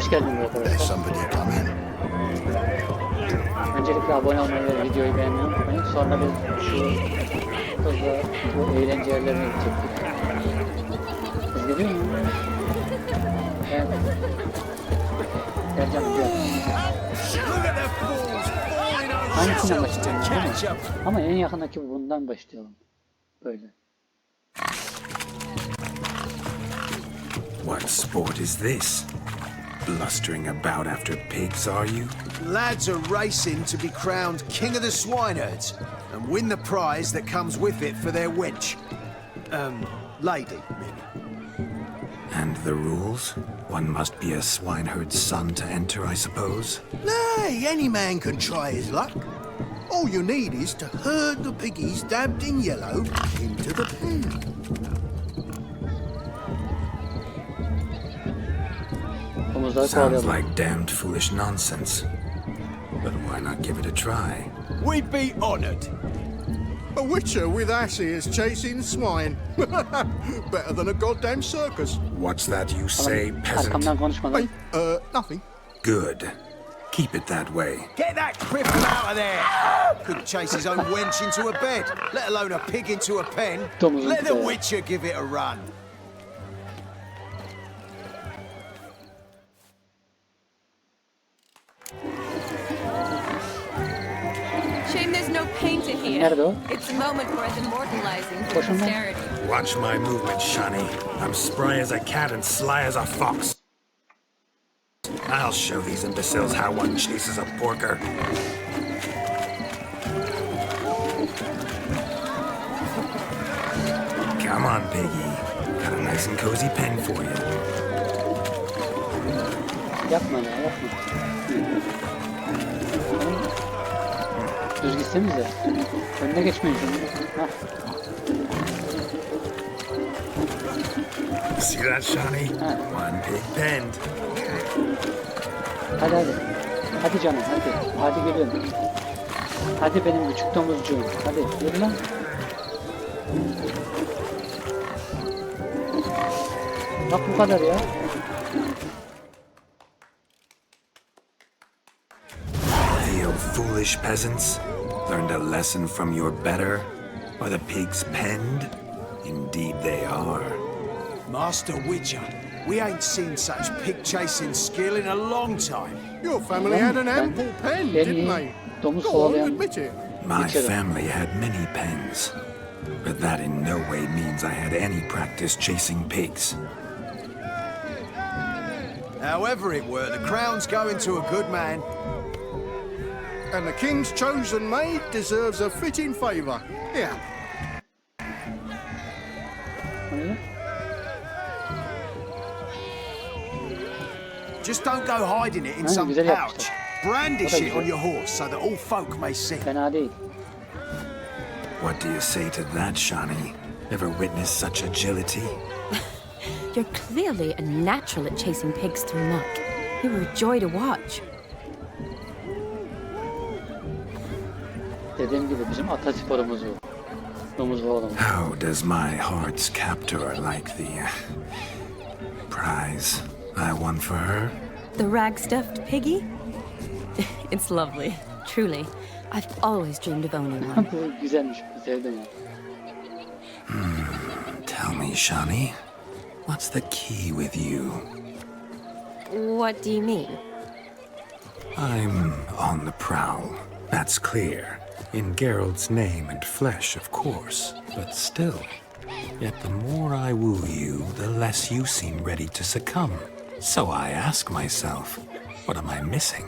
hoş geldiniz There's arkadaşlar. somebody coming. Öncelikle abone olmayı ve videoyu beğenmeyi unutmayın. Sonra biz şu kızla bu eğlence yerlerine gidecektik. Kız gidiyor mu? Evet. Gel canım gel. Hangisinden başlayalım değil mi? Ama en yakındaki bundan başlayalım. Böyle. What sport is this? Blustering about after pigs, are you? Lads are racing to be crowned king of the swineherds and win the prize that comes with it for their wench. Lady, maybe. And the rules? One must be a swineherd's son to enter, I suppose? Nay, any man can try his luck. All you need is to herd the piggies dabbed in yellow into the pen. Sounds like damned foolish nonsense. But why not give it a try? We'd be honoured. A witcher with asses chasing swine. Better than a goddamn circus. What's that you say, peasant? Arkamdan konuşmadan. Nothing. Good. Keep it that way. Get that cripple out of there! Couldn't chase his own wench into a bed, let alone a pig into a pen. Let the witcher give it a run. Shame there's no painter here. Nerede o? It's a moment worth immortalizing for posterity. Watch my movement, Shani. I'm spry as a cat and sly as a fox. I'll show these imbeciles how one chases a porker. Come on, piggy. Got a nice and cozy pen for you. Yapma ya yapma. Düz gitsenize. Önüne geçmeyin şimdi. Hah. See that, Shani? One pig penned. Hadi hadi. Hadi canım hadi. Hadi geliyorum. Hadi benim küçük domuzcuğum. Hadi yürü lan. Bak bu kadar ya. You foolish peasants. Learned a lesson from your better? Are the pigs penned? Indeed they are. Master Witcher, we ain't seen such pig-chasing skill in a long time. Your family had an ample pen, didn't they? Domuz Go on, kovalayan. admit it. My family had many pens, but that in no way means I had any practice chasing pigs. However it were, the crown's going to a good man. And the king's chosen maid deserves a fitting favour. Here. Just don't go hiding it in Aynen, some güzel pouch. yapmışlar. Brandish O da it on güzel. your horse so that all folk may see. Fena değil. What do you say to that, Shani? Ever witnessed such agility? You're clearly a natural at chasing pigs through muck. You were a joy to watch. Dediğim gibi bizim atasporumuz bu. Domuz kovalama. How does my heart's captor like the prize I won for her? The rag-stuffed piggy? It's lovely, truly. I've always dreamed of owning one. Bu güzelmiş. Sevdim ya. Tell me, Shani, what's the key with you? What do you mean? I'm on the prowl, that's clear. In Geralt's name and flesh, of course, but still. Yet the more I woo you, the less you seem ready to succumb. So I ask myself, what am I missing?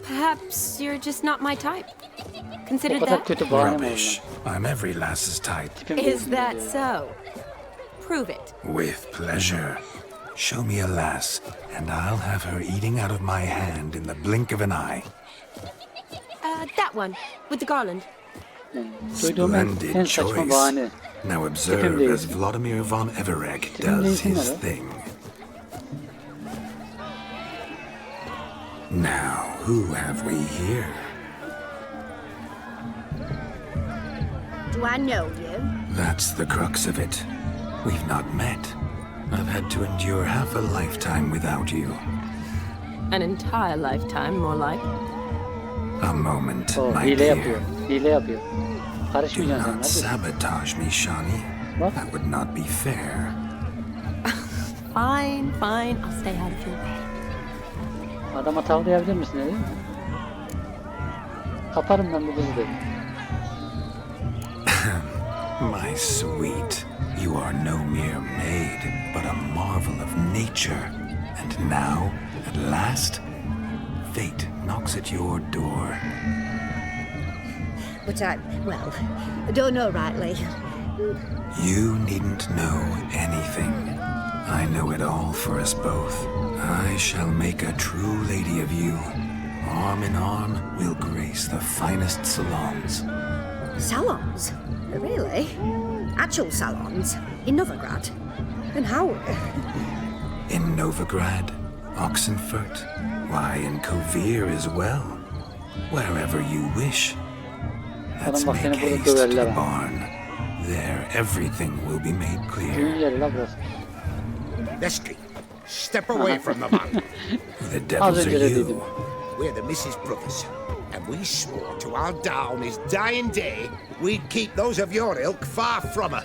Perhaps you're just not my type. Consider O kadar that? kötü bahane mi Rubbish. I'm every lass's type. oldu? Is that so? Prove it. With pleasure. Show me a lass, and I'll have her eating out of my hand in the blink of an eye. That one, with the garland. Duyduğum en Splendid saçma choice. bahane. Now observe as Vlodimir von Everec does his thing. Now, who have we here? Do I know you? That's the crux of it. We've not met. I've had to endure half a lifetime without you. An entire lifetime, more like. A moment, O my hile dear. yapıyor. Hile yapıyor. Do Karışmayacaksın not sen. Hadi. sabotage me, Shani. What? That would not be fair. Fine, fine. I'll stay out of your way. Adama tavlayabilir misin dedi. Kaparım ben bu kızı dedi. My sweet, you are no mere maid, but a marvel of nature. And now, at last, fate knocks at your door. But well, I don't know rightly. You needn't know anything. I know it all for us both. I shall make a true lady of you. Arm in arm, we'll grace the finest salons. Salons? Really? Actual salons? In Novigrad? And how? In Novigrad, Oxenfurt, why, in Kovir as well. Wherever you wish. Let's Adam bak make seni burada haste to döverler the ha. barn. There, everything will be made Düğün clear. yeri la burası. Lesky, step away from the man. Who the Az devils are önce de dedim. you? We're the Mrs. Brothers, and we swore to our down his dying day we'd keep those of your ilk far from her.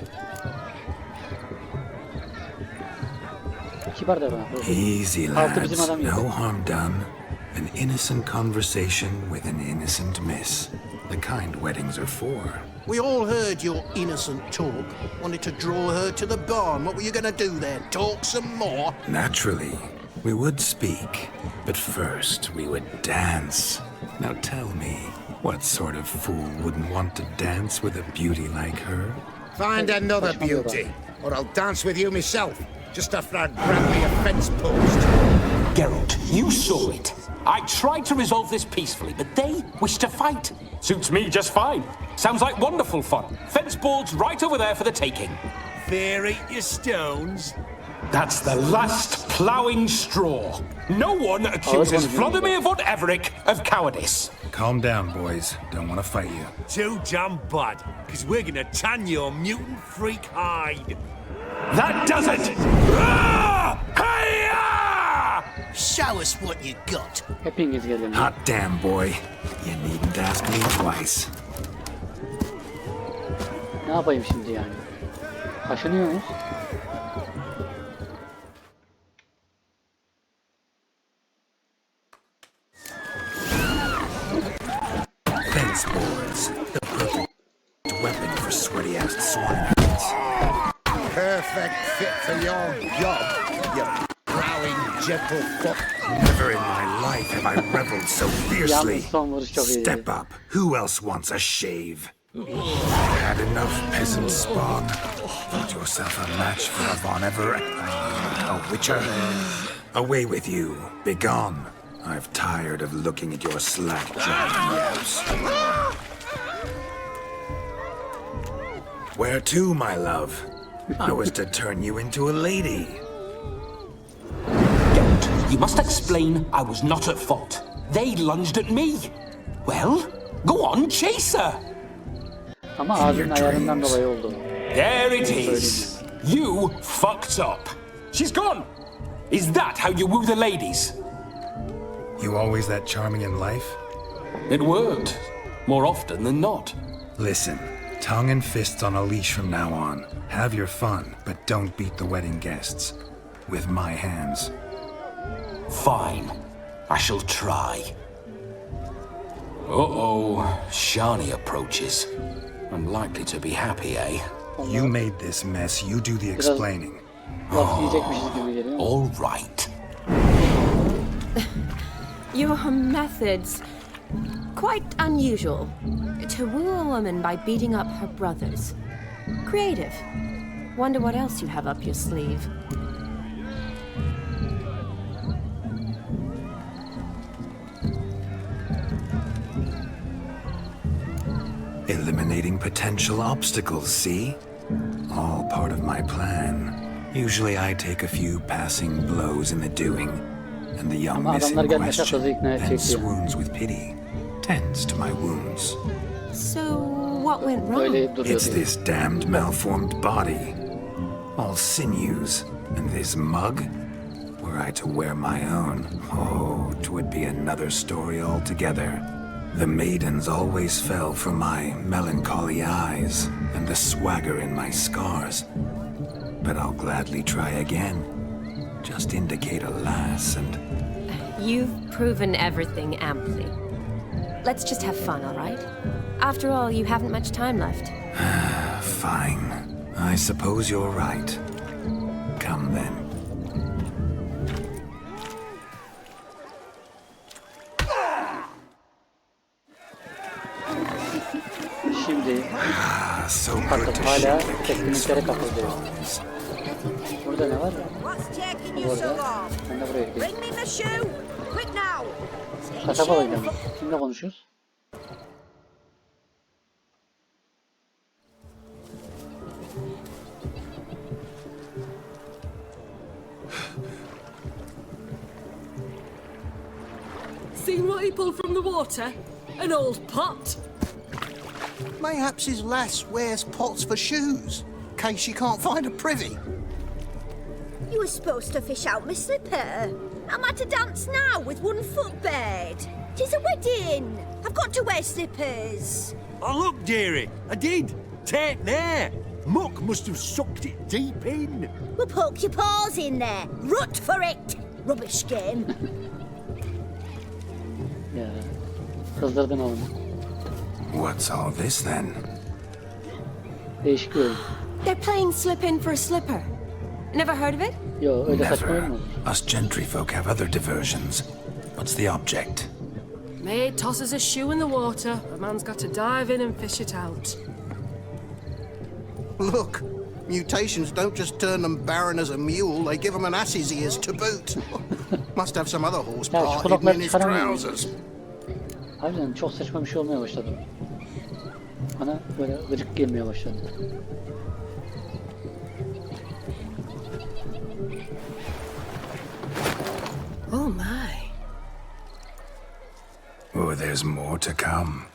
Kibar da bana. Easy, Altı bizim lads. adam yedi. No harm done. An innocent conversation with an innocent miss. The kind weddings are for. We all heard your innocent talk. Wanted to draw her to the barn. What were you going to do there? Talk some more? Naturally, we would speak, but first we would dance. Now tell me, what sort of fool wouldn't want to dance with a beauty like her? Find another beauty, or I'll dance with you myself, just after I grab me a fence post. Geralt, you saw it. I tried to resolve this peacefully, but they wish to fight. Suits me just fine. Sounds like wonderful fun. Fence boards right over there for the taking. Fear eat your stones. That's the last ploughing straw. No one accuses Vlodimir von Everec of cowardice. Calm down, boys. Don't want to fight you. Too damn bad, because we're gonna tan your mutant freak hide. That does it! Ah! Hi-ya! Show us what you got. Hepiniz gelin. Hot damn, boy. You needn't ask me twice. Ne yapayım şimdi yani? Kaşınıyor muyuz? Fence boards. The perfect weapon for sweaty-ass swine. Perfect fit for your job, you plowing gentle foot. Never in my life have I reveled so fiercely. Yalnız son vuruş çok iyiydi. Step up. Who else wants a shave? Had enough peasant spawn. Find yourself a match for a Von Everec, a witcher. Away with you. Begone. I've tired of looking at your slack-jawed yaps. Where to, my love? I was to turn you into a lady. Geralt, you must explain I was not at fault. They lunged at me. Well, go on, chase her. Ama ağzının ayarından dolayı oldu. There it is. You fucked up. She's gone. Is that how you woo the ladies? You always that charming in life? It worked. More often than not. Listen, tongue and fists on a leash from now on. Have your fun, but don't beat the wedding guests. With my hands. Fine. I shall try. Uh-oh. Shani approaches. Unlikely to be happy, eh? You made this mess, you do the explaining. Laf yiyecekmişiz gibi geliyor. All right. Your methods, quite unusual. To woo a woman by beating up her brothers. Creative. Wonder what else you have up your sleeve. Eliminating potential obstacles, see? All part of my plan. Usually I take a few passing blows in the doing, and the young Ama miss in adamlar gelmese question kızı ikna then edecekti. swoons with pity, tends to my wounds. So, what went wrong? Öyle duruyor It's diyor. this damned malformed body. All sinews, And this mug? Were I to wear my own, oh, 'twould be another story altogether. The maidens always fell for my melancholy eyes and the swagger in my scars. But I'll gladly try again. Just indicate a lass and... You've proven everything amply. Let's just have fun, all right? After all, you haven't much time left. Fine. I suppose you're right. Come then. Şimdi So kalkıp British. hala etkinliklere katılıyor. Burada ne var? What's taking you so Burada. long? Ben de buraya gideyim. Bring me my shoe! Quick now! Kasabalıyla mı? Kimle konuşuyoruz? Seen what he pulled from the water? An old pot. Mayhaps his lass wears pots for shoes, case she can't find a privy. You were supposed to fish out my slipper. Am I to dance now with one foot bared? 'Tis a wedding. I've got to wear slippers. Oh, look, dearie, I did. Take there. Muck must have sucked it deep in. Well, poke your paws in there. Rut for it. Rubbish game. Ya kızdırdın oğlum. What's all this then? Değişik bir oyun. They're playing slip in for a slipper. Never heard of it? Yo öyle saçma oyun Never. mu olur? Us gentry folk have other diversions. What's the object? Maid tosses a shoe in the water. A man's got to dive in and fish it out. Look, mutations don't just turn them barren as a mule, they give them an ass's ears to boot. Must have some other Ya şu horsepower hidden kulakları in his çıkaramıyorum. trousers. Harbiden çok saçma bir şey olmaya başladı. Bana böyle gıcık gelmeye başladı. Oh my. Oh, there's more to come.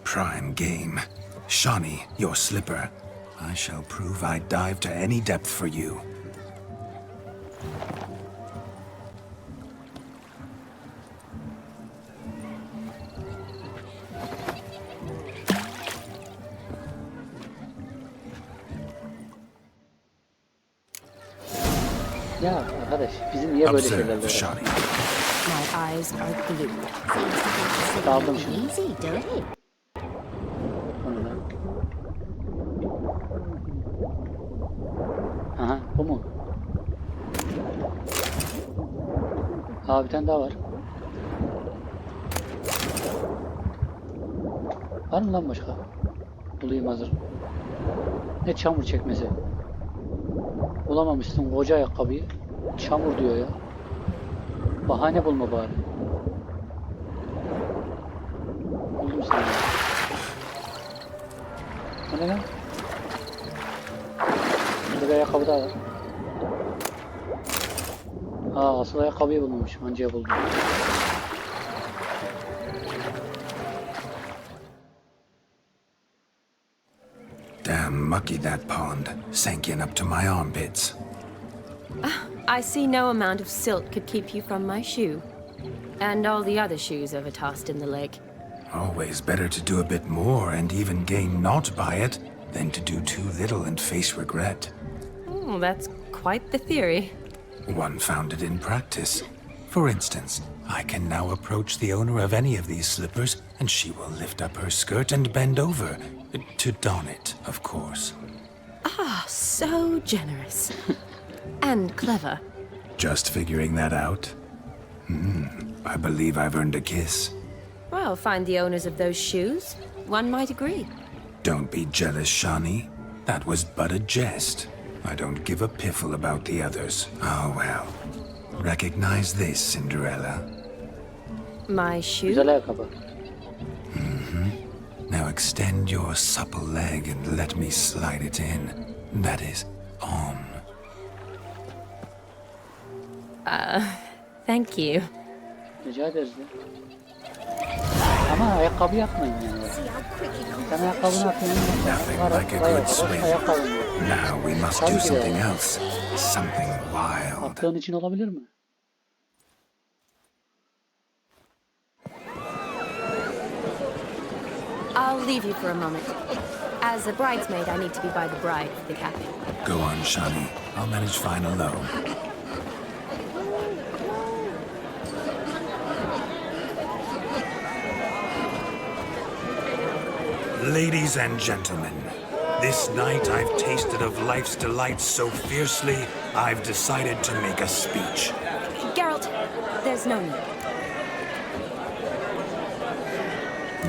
Prime game. Shawnee, your slipper. I shall prove I'd dive to any depth for you. Ya arkadaş bizim niye böyle şeylerle Observe, uğraşıyoruz? Shawnee. My eyes are blue. Daldım şimdi. Easy, don't it? O ne lan? Aha bu mu? Aa bir tane daha var. Var mı lan başka? Bulayım hazır. Ne çamur çekmesi. Bulamamışsın koca ayakkabıyı. Çamur diyor ya. Bahane bulma bari. Buldum seni. O ne lan? Burada bir ayakkabı daha var. Aa asıl ayakkabıyı bulmamışım. Anca buldum. Damn mucky that pond. Sank in up to my armpits. I see no amount of silt could keep you from my shoe. And all the other shoes overtossed in the lake. Always better to do a bit more and even gain naught by it than to do too little and face regret. Oh, that's quite the theory. One founded in practice. For instance, I can now approach the owner of any of these slippers and she will lift up her skirt and bend over. To don it, of course. Ah, so generous. And clever. Just figuring that out? I believe I've earned a kiss. Well, find the owners of those shoes. One might agree. Don't be jealous, Shawnee. That was but a jest. I don't give a piffle about the others. Oh well. Recognize this, Cinderella. My shoe? Güzel ayakkabı. Now extend your supple leg and let me slide it in. That is, on. Thank you. Rica ederiz ya. Ama ayakkabı yapmayın yani. Sen ayakkabını atıyorsun. Nothing like a good swim. Now we must do something else. Something wild. Attığın için olabilir mi? I'll leave you for a moment. As a bridesmaid, I need to be by the bride for the capping. Go on, Shani. I'll manage fine alone. Ladies and gentlemen, this night I've tasted of life's delights so fiercely, I've decided to make a speech. Geralt, there's no need.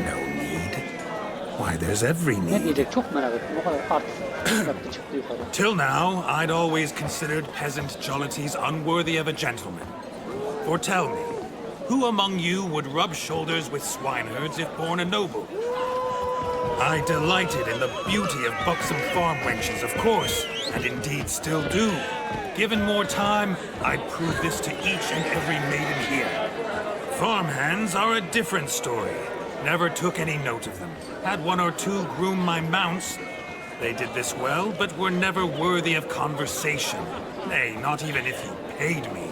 No need? Why, there's every Ne need. diyecek çok merak ettim. O kadar artist yaptı çıktı yukarı. Till now, I'd always considered peasant jollities unworthy of a gentleman. For tell me, who among you would rub shoulders with swineherds if born a noble? I delighted in the beauty of buxom farm wenches, of course, and indeed still do. Given more time, I'd prove this to each and every maiden here. Farmhands are a different story. Never took any note of them. Had one or two groom my mounts. They did this well, but were never worthy of conversation. Nay, not even if you paid me.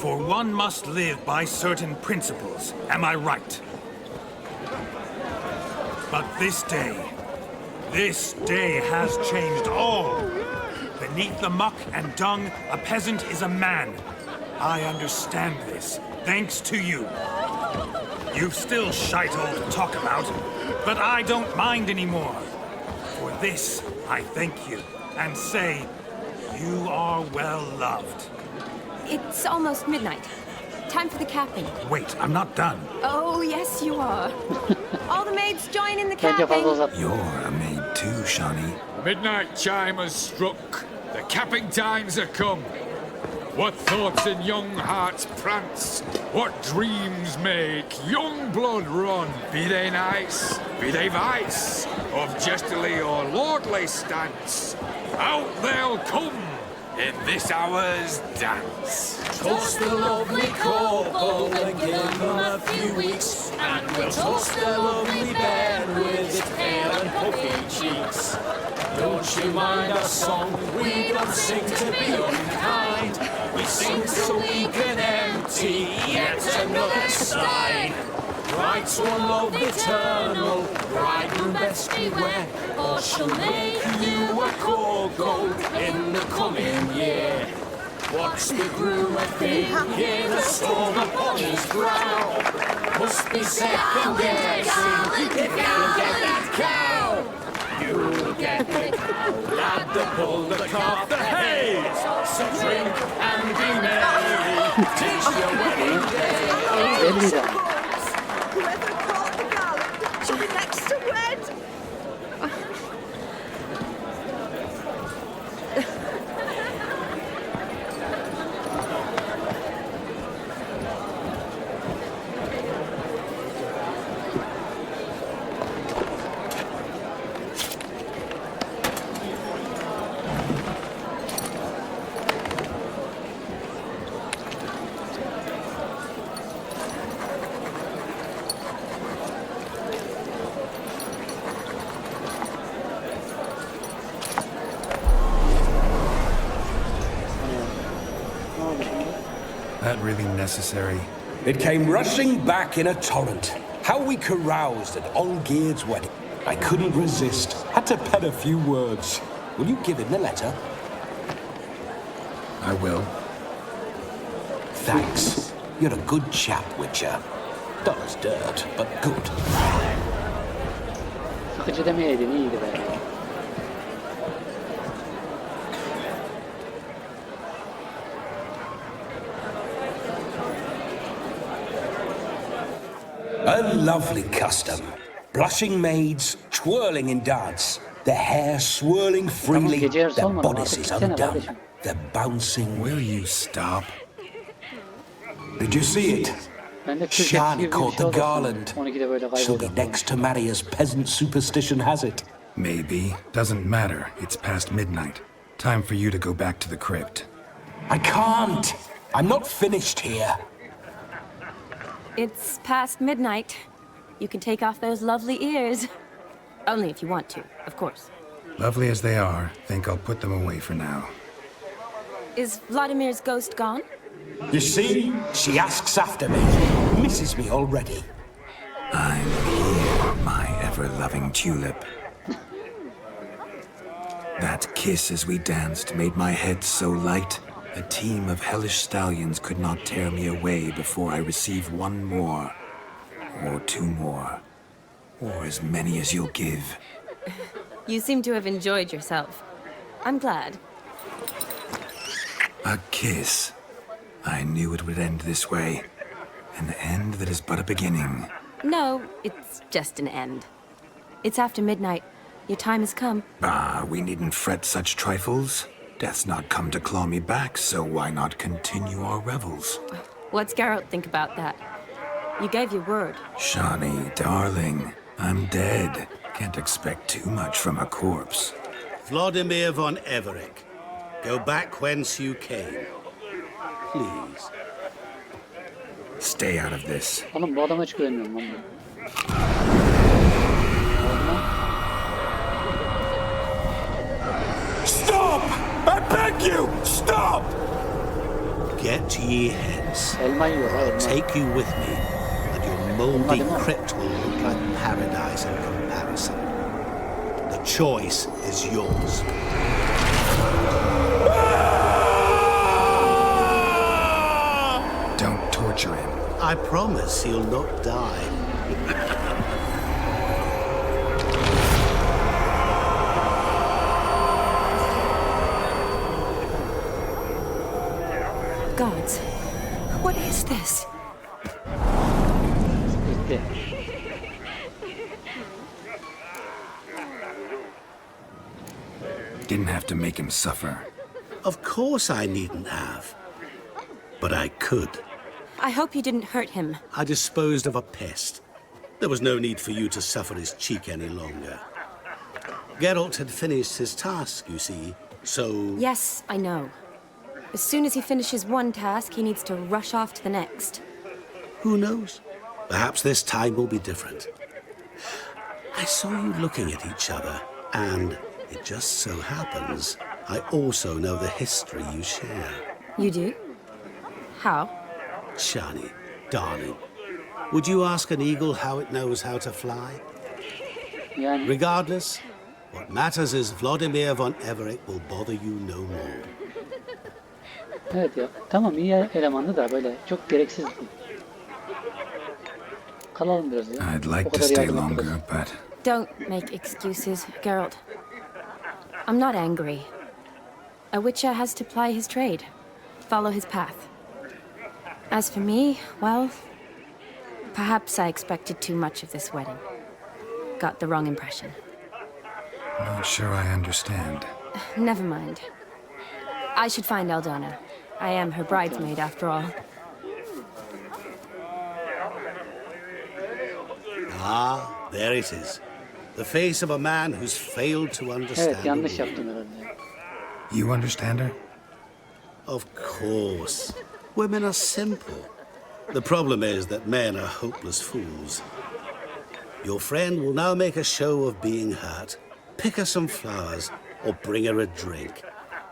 For one must live by certain principles, am I right? But this day has changed all. Beneath the muck and dung, a peasant is a man. I understand this, thanks to you. You've still shite all to talk about, but I don't mind anymore. For this, I thank you, and say, you are well loved. It's almost midnight. Time for the capping. Wait, I'm not done. Oh, yes, you are. All the maids join in the capping. You're a maid too, Shani. Midnight chime has struck. The capping times are come. What thoughts in young hearts prance? What dreams make young blood run? Be they nice, be they vice, of jestily or lordly stance, out they'll come in this hour's dance. Toast the lovely couple and give them a few weeks, and we'll toast the lovely bed with its pale and puffy cheeks. Don't you mind our song? We don't sing to be unkind. We sing so we can empty yet another side. Bride's one love eternal, bridegroom best beware, or she'll make you a cold gold in the coming year. What's the groom a thinking? The storm upon his brow must be second guessing if you'll get that cow. You'll get the cow, lad, the bull, the calf, the hay. So drink and be merry, 'tis your wedding day. Whoever caught the garland should be next to wed. That really necessary? It came rushing back in a torrent. How we caroused at Olgierd's wedding. I couldn't resist. Had to pen a few words. Will you give him the letter? I will. Thanks. You're a good chap, Witcher. Dull as dirt, but good. Sıkıcı demeyeydin, iyiydi be. A lovely custom. Blushing maids, twirling in dance. Their hair swirling freely, their bodices undone. They're bouncing. Will you stop? Did you see it? Shani caught the garland. She'll be next to marry as peasant superstition has it. Maybe. Doesn't matter. It's past midnight. Time for you to go back to the crypt. I can't. I'm not finished here. It's past midnight. You can take off those lovely ears. Only if you want to, of course. Lovely as they are, think I'll put them away for now. Is Vlodimir's ghost gone? You see, she asks after me, misses me already. I'm here, my ever-loving tulip. That kiss as we danced made my head so light, a team of hellish stallions could not tear me away before I receive one more, or two more, or as many as you'll give. You seem to have enjoyed yourself. I'm glad. A kiss. I knew it would end this way. An end that is but a beginning. No, it's just an end. It's after midnight. Your time has come. Ah, we needn't fret such trifles. Death's not come to claw me back, so why not continue our revels? What's Geralt think about that? You gave your word. Shawnee, darling, I'm dead. Can't expect too much from a corpse. Vlodimir von Everec, go back whence you came. Please. Stay out of this. Oğlum bu adama hiç güvenmiyorum lan ben. Stop! I beg you! Stop! Get ye hence. Elma yiyor ha, elma. Take you with me, and your mouldy crypt will look like paradise in comparison. The choice is yours. Don't torture him. I promise he'll not die. Gods, what is this? Bitti. Didn't have to make him suffer. Of course I needn't have. But I could. I hope you didn't hurt him. I disposed of a pest. There was no need for you to suffer his cheek any longer. Geralt had finished his task, you see, so... Yes, I know. As soon as he finishes one task, he needs to rush off to the next. Who knows? Perhaps this time will be different. I saw you looking at each other, and it just so happens I also know the history you share. You do? How? Shani, darling, would you ask an eagle how it knows how to fly? Yani. Regardless, what matters is Vlodimir von Everec will bother you no more. Evet ya. Tamam iyi elemandı da böyle çok gereksiz. Kalalım biraz ya. I'd like to stay longer, but... Don't make excuses, Geralt. I'm not angry. A witcher has to ply his trade, follow his path. As for me, well, perhaps I expected too much of this wedding. Got the wrong impression. Not sure I understand. Never mind. I should find Aldona. I am her bridesmaid, after all. Ah, there it is. The face of a man who's failed to understand. Evet, yanlış yaptım herhalde. You understand her? Of course. Women are simple. The problem is that men are hopeless fools. Your friend will now make a show of being hurt, pick her some flowers, or bring her a drink.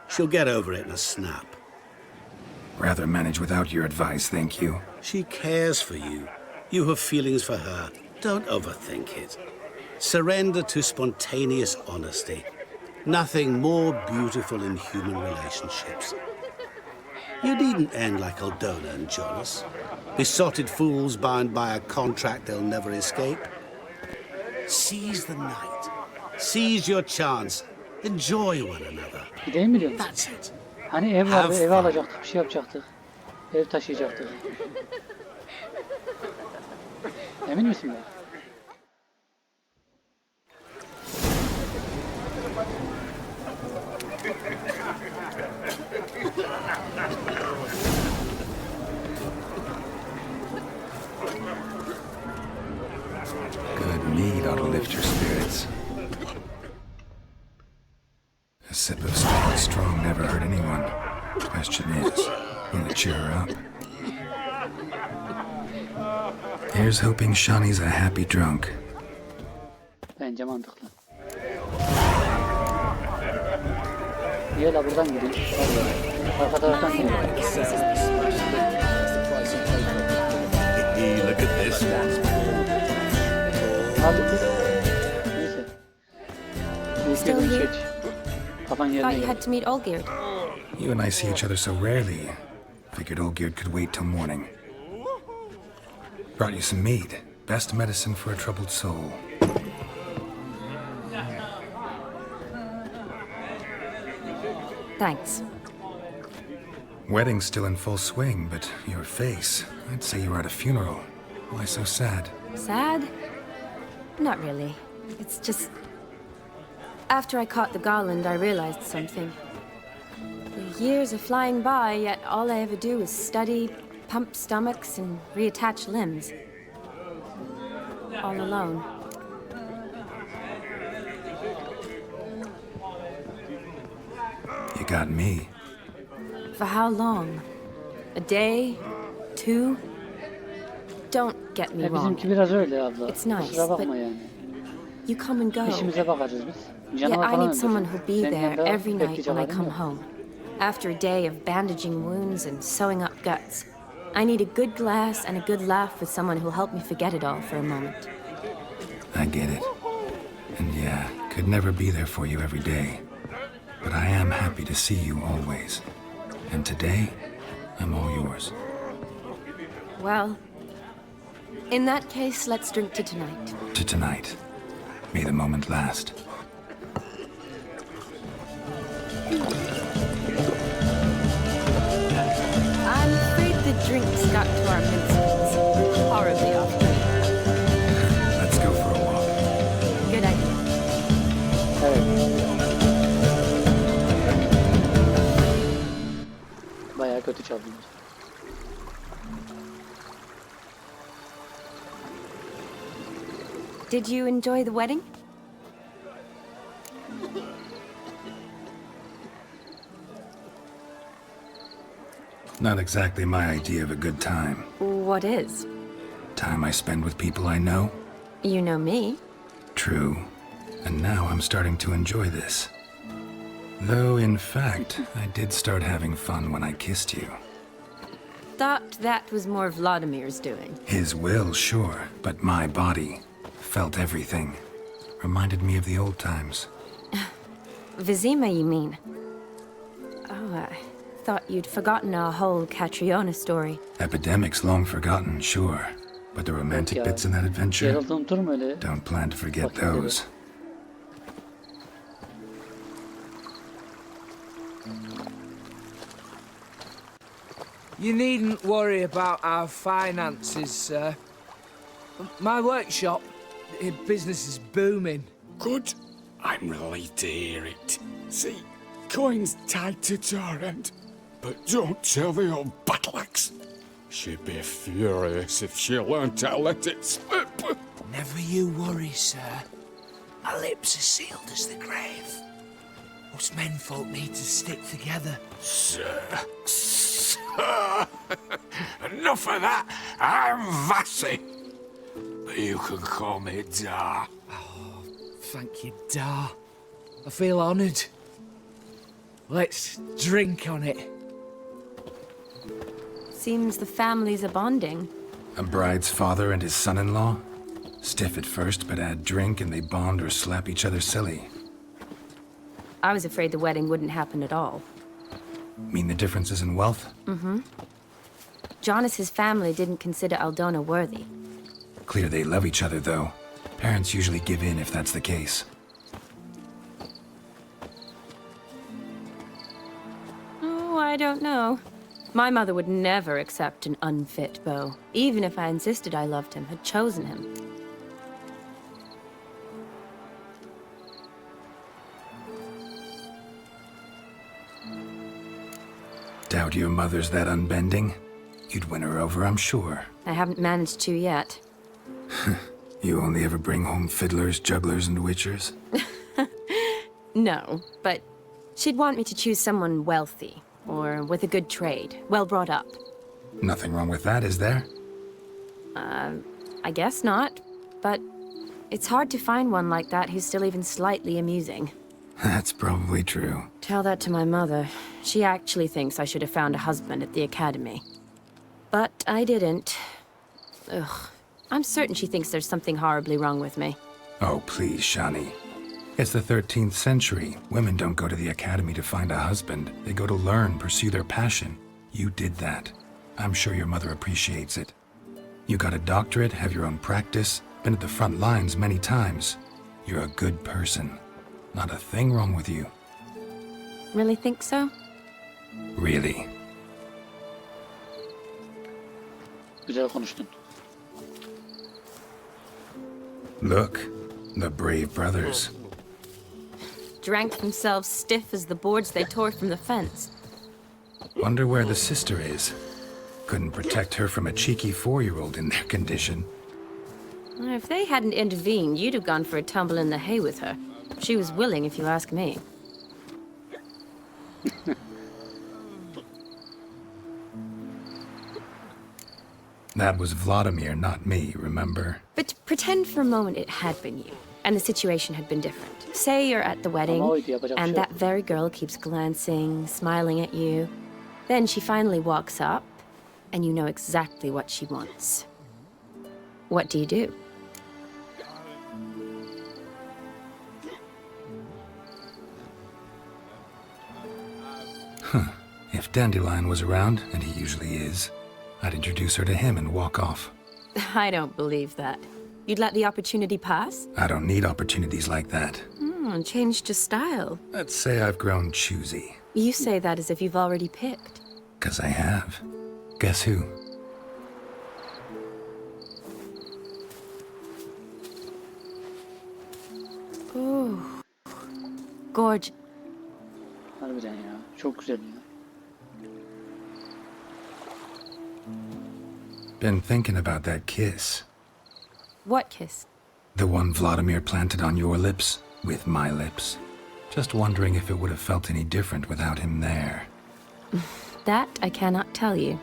She'll get over it in a snap. Rather manage without your advice, thank you. She cares for you. You have feelings for her. Don't overthink it. Surrender to spontaneous honesty. Nothing more beautiful in human relationships. You needn't end like Aldona and Jonas. Besotted fools bound by a contract they'll never escape. Seize the night. Seize your chance. Enjoy one another. Değil mi diyorsun? That's it. Hani ev vardı, ev alacaktık, bir şey yapacaktık. Ev taşıyacaktık. Emin misin ya? Good mead ought to lift your spirits. A sip of staying strong never hurt anyone. Question is, will it cheer her up? Here's hoping Shani's a happy drunk. Bence mantıklı. Niye la buradan gidiyor? Arka taraftan gidiyor. Hey, look at this. Abi neyse. Still here? Kafan Thought yerine you gel. had to meet Olgierd. You and I see each other so rarely. Figured Olgierd could wait till morning. Brought you some mead. Best medicine for a troubled soul. Thanks. Wedding's still in full swing, but your face, I'd say you were at a funeral. Why so sad? Sad? Not really. It's just... After I caught the garland, I realized something. The years are flying by, yet all I ever do is study, pump stomachs, and reattach limbs. All alone. You got me. For how long? A day? 2? Don't get me wrong. Bizimki biraz öyle abla. It's nice, Kusura bakma but yani. you come and go. İşimize bakarız biz. Yet Canavar I falan need someone öldürürüz. who'll be Senin there yanında every night bekleyecek when I halim come yok. home. After a day of bandaging wounds and sewing up guts, I need a good glass and a good laugh with someone who'll help me forget it all for a moment. I get it. And yeah, could never be there for you every day. But I am happy to see you always. And today, I'm all yours. Well, in that case, let's drink to tonight. To tonight. May the moment last. I'm afraid the drinks got to our minstrels. Horribly off. Let's go for a walk. Good idea. Evet. Bayağı kötü çaldılar. Did you enjoy the wedding? Not exactly my idea of a good time. What is? Time I spend with people I know. You know me. True. And now I'm starting to enjoy this. Though, in fact, I did start having fun when I kissed you. Thought that was more Vlodimir's doing. His will, sure, but my body felt everything. Reminded me of the old times. Vizima, you mean? Oh, I thought you'd forgotten our whole Catriona story. Epidemics long forgotten, sure. But the romantic bits in that adventure? Geralt unuturum öyle. Don't plan to forget those. You needn't worry about our finances, sir. My workshop, business is booming. Good. I'm relieved to hear it. See, coin's tied to Torrent. But don't tell the old battle-axe. She'd be furious if she learned to let it slip. Never you worry, sir. My lips are sealed as the grave. Us menfolk need to stick together. Sir. Enough of that. I'm Vassy. But you can call me Dar. Oh, thank you, Dar. I feel honoured. Let's drink on it. Seems the families are bonding. A bride's father and his son-in-law? Stiff at first, but add drink and they bond or slap each other silly. I was afraid the wedding wouldn't happen at all. Mean the differences in wealth? Mm-hmm. Jonas's family didn't consider Aldona worthy. Clear they love each other, though. Parents usually give in if that's the case. Oh, I don't know. My mother would never accept an unfit beau, even if I insisted I loved him, had chosen him. Doubt your mother's that unbending? You'd win her over, I'm sure. I haven't managed to yet. You only ever bring home fiddlers, jugglers, and witchers? No, but she'd want me to choose someone wealthy, or with a good trade, well brought up. Nothing wrong with that, is there? I guess not. But it's hard to find one like that who's still even slightly amusing. That's probably true. Tell that to my mother. She actually thinks I should have found a husband at the academy. But I didn't. Ugh. I'm certain she thinks there's something horribly wrong with me. Oh, please, Shani. It's the 13th century. Women don't go to the academy to find a husband. They go to learn, pursue their passion. You did that. I'm sure your mother appreciates it. You got a doctorate, have your own practice, been at the front lines many times. You're a good person. Not a thing wrong with you. Really think so? Really. Güzel konuştun. Look, the brave brothers. Drank themselves stiff as the boards they tore from the fence. Wonder where the sister is. Couldn't protect her from a cheeky 4-year-old in their condition. If they hadn't intervened, you'd have gone for a tumble in the hay with her. She was willing, if you ask me. That was Vlodimir, not me, remember? But pretend for a moment it had been you, and the situation had been different. Say you're at the wedding, and that very girl keeps glancing, smiling at you. Then she finally walks up, and you know exactly what she wants. What do you do? Huh. If Dandelion was around, and he usually is, I'd introduce her to him and walk off. I don't believe that. You'd let the opportunity pass? I don't need opportunities like that. Changed your style. Let's say I've grown choosy. You say that as if you've already picked. 'Cause I have. Guess who? Ooh. Gorgeous. Harbiden ya. Çok güzel ya. Been thinking about that kiss. What kiss? The one Vlodimir planted on your lips, with my lips. Just wondering if it would have felt any different without him there. That I cannot tell you.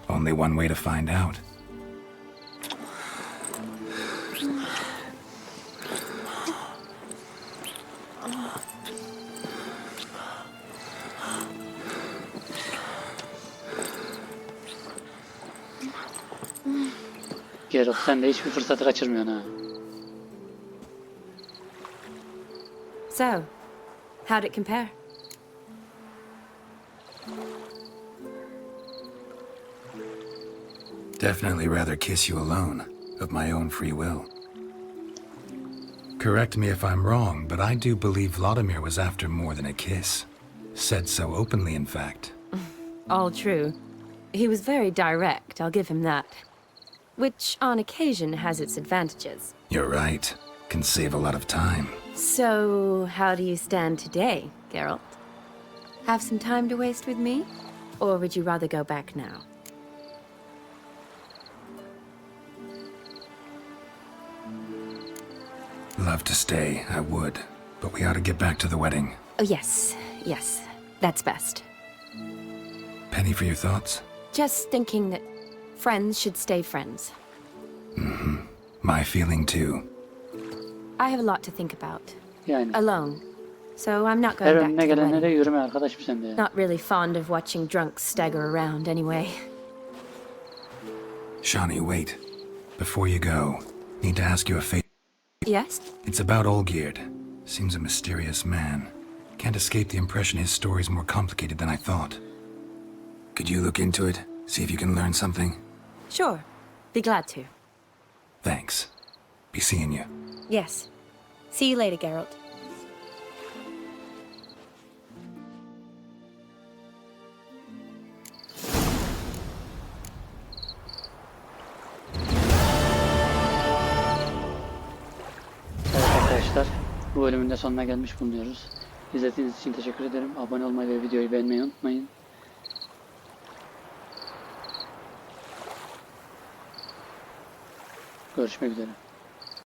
Only one way to find out. Geralt, sen de hiçbir fırsatı kaçırmıyorsun ha. So, how'd it compare? Definitely rather kiss you alone, of my own free will. Correct me if I'm wrong, but I do believe Vlodimir was after more than a kiss. Said so openly, in fact. All true. He was very direct, I'll give him that. Which, on occasion, has its advantages. You're right. Can save a lot of time. So, how do you stand today, Geralt? Have some time to waste with me? Or would you rather go back now? Love to stay, I would. But we ought to get back to the wedding. Oh, yes. That's best. Penny for your thoughts? Just thinking that friends should stay friends. Mm-hmm. My feeling too. I have a lot to think about. Yani. Alone. So I'm not going back to the gelenlere wedding. yürüme arkadaşım sen de ya. Not really fond of watching drunks stagger around anyway. Shani, wait. Before you go, need to ask you a favor. Yes? It's about Olgierd. Seems a mysterious man. Can't escape the impression his story's more complicated than I thought. Could you look into it? See if you can learn something? Sure. Be glad to. Thanks. Be seeing you. Yes. See you later, Geralt. Evet arkadaşlar, bu bölümün de sonuna gelmiş bulunuyoruz. İzlediğiniz için teşekkür ederim. Abone olmayı ve videoyu beğenmeyi unutmayın. Görüşmek üzere.